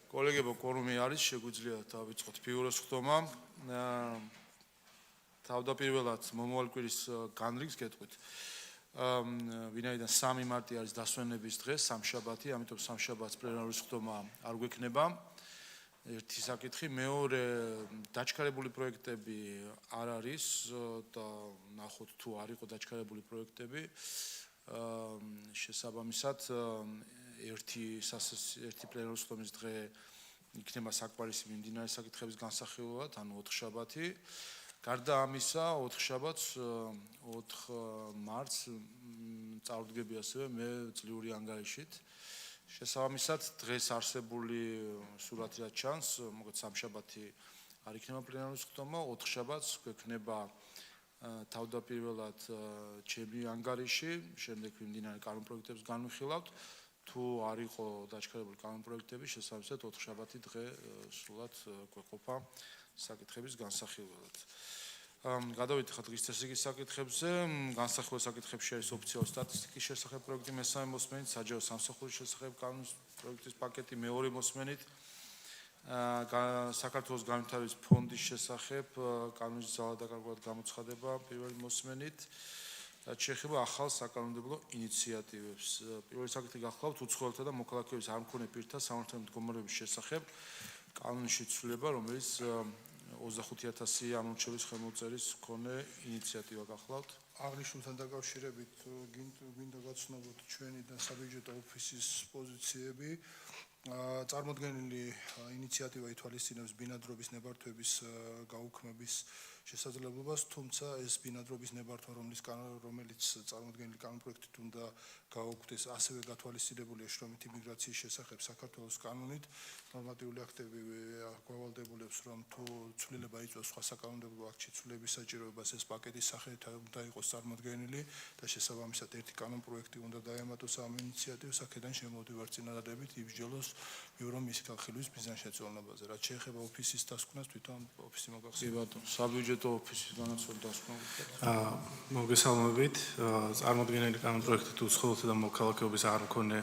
კოლეგებო, კვორუმი არის, შეგვიძლია დავიწყოთ ბიუროს ხდომა. თავდაპირველად მომავალ კვირის განრიგს გეტყვით. ვინაიდან 3 მარტი არის დასვენების დღე, სამშაბათი, ამიტომ სამშაბათს პლენარული ხდომა არ გვექნება. ერთი საკითხი, მეორე დაჩქარებული პროექტები არ არის და ნახოთ თუ არ იყო დაჩქარებული პროექტები. შესაბამისად ერთი პლენარული ხდომის დღე იქნება საკმარისი მიმდინარე საკითხების განსახილველად, ანუ 4 შაბათი. გარდა ამისა, 4 შაბათს 4 მარტს წარუდგები ასევე მე წლიური ანგარიშით. შესაბამისად, დღეს არსებული სურათი რაც ჩანს, მოკლედ სამშაბათი არ იქნება პლენარული ხდომა, 4 შაბათს გვექნება თავდაპირველად ჩემი ანგარიში, შემდეგ მიმდინარე კანონპროექტებს განვიხილავთ. თუ არ იყო დაჩქარებული კანონპროექტები, შესაბამისად 4 შაბათი დღე სრულად გვეყოფა საკითხების განსახილველად. გადავიდეთ ხა დღის წესრიგის საკითხებზე. განსახილველ საკითხებში არის ოფიციალური სტატისტიკის შესახებ პროექტი მესამე მოსმენით, საჯარო სამსახურის შესახებ კანონის პროექტის პაკეტი მეორე მოსმენით, საქართველოს განვითარების ფონდის შესახებ კანონის ძალადაკარგვად გამოცხადება პირველი მოსმენით. რაც შეეხება ახალ საკანონმდებლო ინიციატივებს. პირველი საკითხი გახლავთ უცხოელთა და მოქალაქეების არ მქონე პირთა სამართლებრივი მდგომარეობის შესახებ კანონის შეცვლილება, რომელიც 25,000 ამორჩევის ხელმოწერის მქონე ინიციატივა გახლავთ. აღნიშნულთან დაკავშირებით გინდა გაცნობოთ ჩვენი და საბიუჯეტო ოფისის პოზიციები. წარმოდგენილი ინიციატივა ითვალისწინებს ბინადრობის ნებართვების გაუქმების შესაძლებლობას, თუმცა ეს ბინადრობის ნებართვა, რომელიც წარმოდგენილი კანონპროექტით უნდა გაუქმდეს, ასევე გათვალისწინებულია შრომითი მიგრაციის შესახებ საქართველოს კანონით. ნორმატიული აქტები გვავალდებულებს, რომ თუ ცვლილება იწვევს სხვა საკანონმდებლო აქტში ცვლილების საჭიროებას, ეს პაკეტის სახით უნდა იყოს წარმოდგენილი და შესაბამისად ერთი კანონპროექტი უნდა დაემატოს ამ ინიციატივას, აქედან შემოვდივართ წინადადებით იბრძოლოს ბიურო მისი განხილვის მიზანშეწონებაზე. რაც შეეხება ოფისის დასკვნას, თვითონ ოფისი მოგახსენებთ. კი ბატონო, საბიუჯეტო ოფისის განაცვლელი დასკვნა. მოგესალმებით. წარმოდგენილი კანონპროექტი თუ უცხოელთა და მოქალაქეობის არ მქონე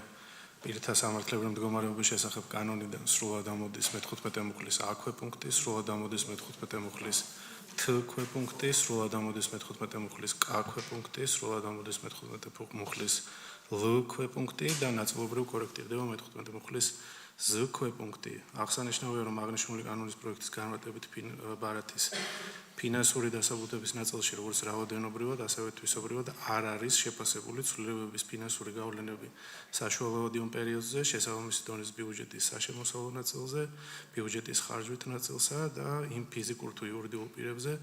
პირთა სამართლებრივი მდგომარეობის შესახებ კანონიდან სრულად ამოდის მე-15 მუხლის A ქვეპუნქტი, სრულად ამოდის მე-15 მუხლის T ქვეპუნქტი, სრულად ამოდის მე-15 მუხლის K ქვეპუნქტი, სრულად ამოდის მე-15 მუხლის L ქვეპუნქტი და ნაწილობრივ კორექტირდება მე-15 მუხლის Z ქვეპუნქტი. აღსანიშნავია, რომ აღნიშნული კანონის პროექტის განმარტებით ბარათის ფინანსური დასაბუთების ნაწილში, როგორც რაოდენობრივად, ასევე თვისობრივად არ არის შეფასებული ცვლილებების ფინანსური გავლენები საშუალოვადიონ პერიოდზე, შესაბამისი დონის ბიუჯეტის საშემოსავლო ნაწილზე, ბიუჯეტის ხარჯვით ნაწილსა და იმ ფიზიკურ თუ იურიდიულ პირებზე,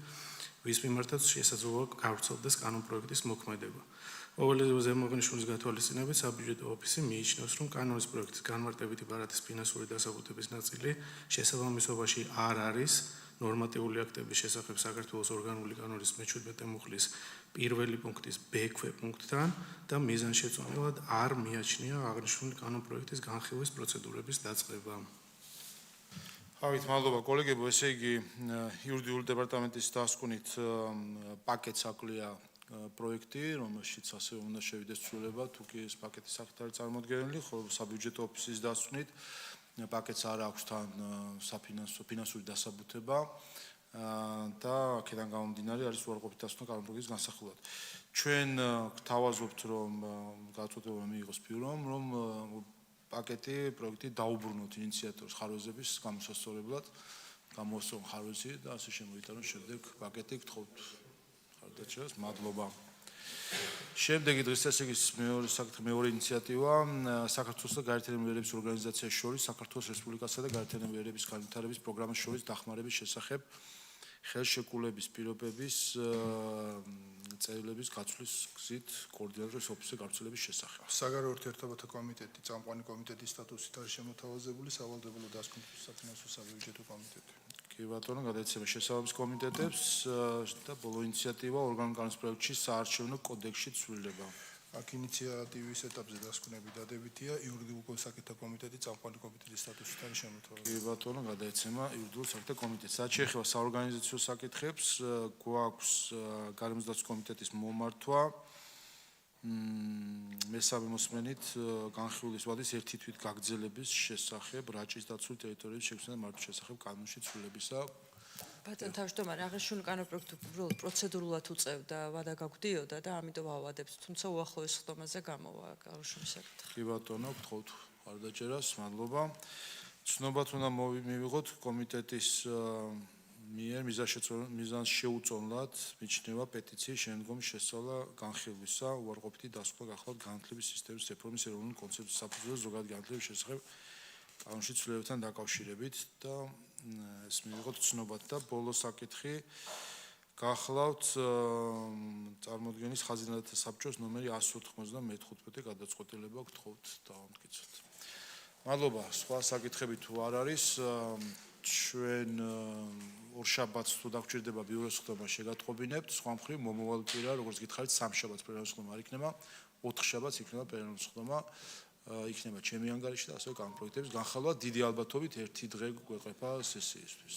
ვის მიმართაც შესაძლოა გავრცელდეს კანონპროექტის მოქმედება. ზემოაღნიშნულის გათვალისწინებით საბიუჯეტო ოფისი მიიჩნევს, რომ კანონის პროექტის განმარტებითი ბარათის ფინანსური დასაბუთების ნაწილი შესაბამისობაში არ არის ნორმატიული აქტების შესახებ საქართველოს ორგანული კანონის მე-17 მუხლის პირველი პუნქტის B ქვეპუნქტთან და მიზანშეწონილად არ მიაჩნია აღნიშნული კანონპროექტის განხილვის პროცედურების დაწყება. ავით მადლობა კოლეგებო, ესე იგი იურიდიული დეპარტამენტის დასკვნით პაკეტს აკლია პროექტი, რომელშიც ასევე უნდა შევიდეს ცვლილება, თუ კი ეს პაკეტის სახით არის წარმოდგენილი, ხოლო საბიუჯეტო ოფისის დასკვნით პაკეტს არ აქვს თან ფინანსური დასაბუთება და აქედან გამომდინარე არის უარყოფით დასკვნა კანონპროექტის განსახილველად. ჩვენ გვთავაზობთ, რომ გაწყვეტილება მიიღოს ბიურომ, რომ პაკეტი პროექტი დაუბრუნოთ ინიციატორის ხარვეზების გამოსასწორებლად, გამოასწორონ ხარვეზი და ასე შემოიტანოს შემდეგ პაკეტი. გთხოვთ ხარდაჭერას, მადლობა. შემდეგი დღის წესრიგის მეორე ინიციატივა საქართველოს და გაერთიანებული ერების ორგანიზაციაში შორის საქართველოს რესპუბლიკასა და გაერთიანებული ერების განვითარების პროგრამას შორის დახმარების შესახებ ხელშეკრულების პირობების წერილების გაცვლის გზით კოორდინატორის ოფისზე გავრცელების შესახებ. საგარეო ურთიერთობათა კომიტეტი წამყვანი კომიტეტის სტატუსით არის შემოთავაზებული, სავალდებულო დასკვნითი საფინანსო საბიუჯეტო კომიტეტი. კი ბატონო, გადაეცემა შესაბამის კომიტეტებს და ბოლო ინიციატივა ორგანულ კანონის პროექტში საარჩევნო კოდექსში ცვლილება. აქ ინიციატივის ეტაპზე დასკვნები დადებითია, იურიდიულ საკითხთა კომიტეტი წამყვანი კომიტეტის სტატუსით არის შემოთავაზებული. კი ბატონო, გადაეცემა იურიდიულ საკითხთა კომიტეტს. რაც შეეხება საორგანიზაციო საკითხებს, გვაქვს გარემოს დაცვის კომიტეტის მომართვა მესამე მოსმენით განხილვის ვადის ერთი თვით გაგრძელების შესახებ რაჭის დაცული ტერიტორიების შექმნა და მართვის შესახებ კანონში ცვლილებისა. ბატონ თავმჯდომარე, აღნიშნული კანონპროექტი უბრალოდ პროცედურულად უწევდა, ვადა გაგვდიოდა და ამიტომ ავადებს, თუმცა უახლოეს ხდომაზე გამოვა კანონში საკითხი. კი ბატონო, გთხოვთ არ დაჭერას, მადლობა. ცნობად უნდა მივიღოთ კომიტეტის მიერ მიზანს შეუწონლად მიჩნევა პეტიციის შემდგომი შესწავლა განხილვისა, უარყოფითი დასკვნა გახლავთ განათლების სისტემის რეფორმის ეროვნული კონცეფციის საფუძველზე ზოგადად განათლების შესახებ კანონში ცვლილებებთან დაკავშირებით და ეს მივიღოთ ცნობად და ბოლო საკითხი გახლავთ წარმოდგენის ხაზინათა საბჭოს ნომერი 195 გადაწყვეტილება გთხოვთ დავამტკიცოთ. მადლობა, სხვა საკითხები თუ არ არის, ჩვენ ორშაბათს თუ დაგჭირდება ბიუროს ხდომა შეგატყობინებთ, სხვა მხრივ მომავალ კვირა, როგორც გითხარით, სამშაბათს პლენარული ხდომა არ იქნება, 4 შაბათს იქნება პლენარული ხდომა, იქნება ჩემი ანგარიში და ასევე კანონპროექტების განხილვა დიდი ალბათობით ერთი დღე გვეყება სესიისთვის.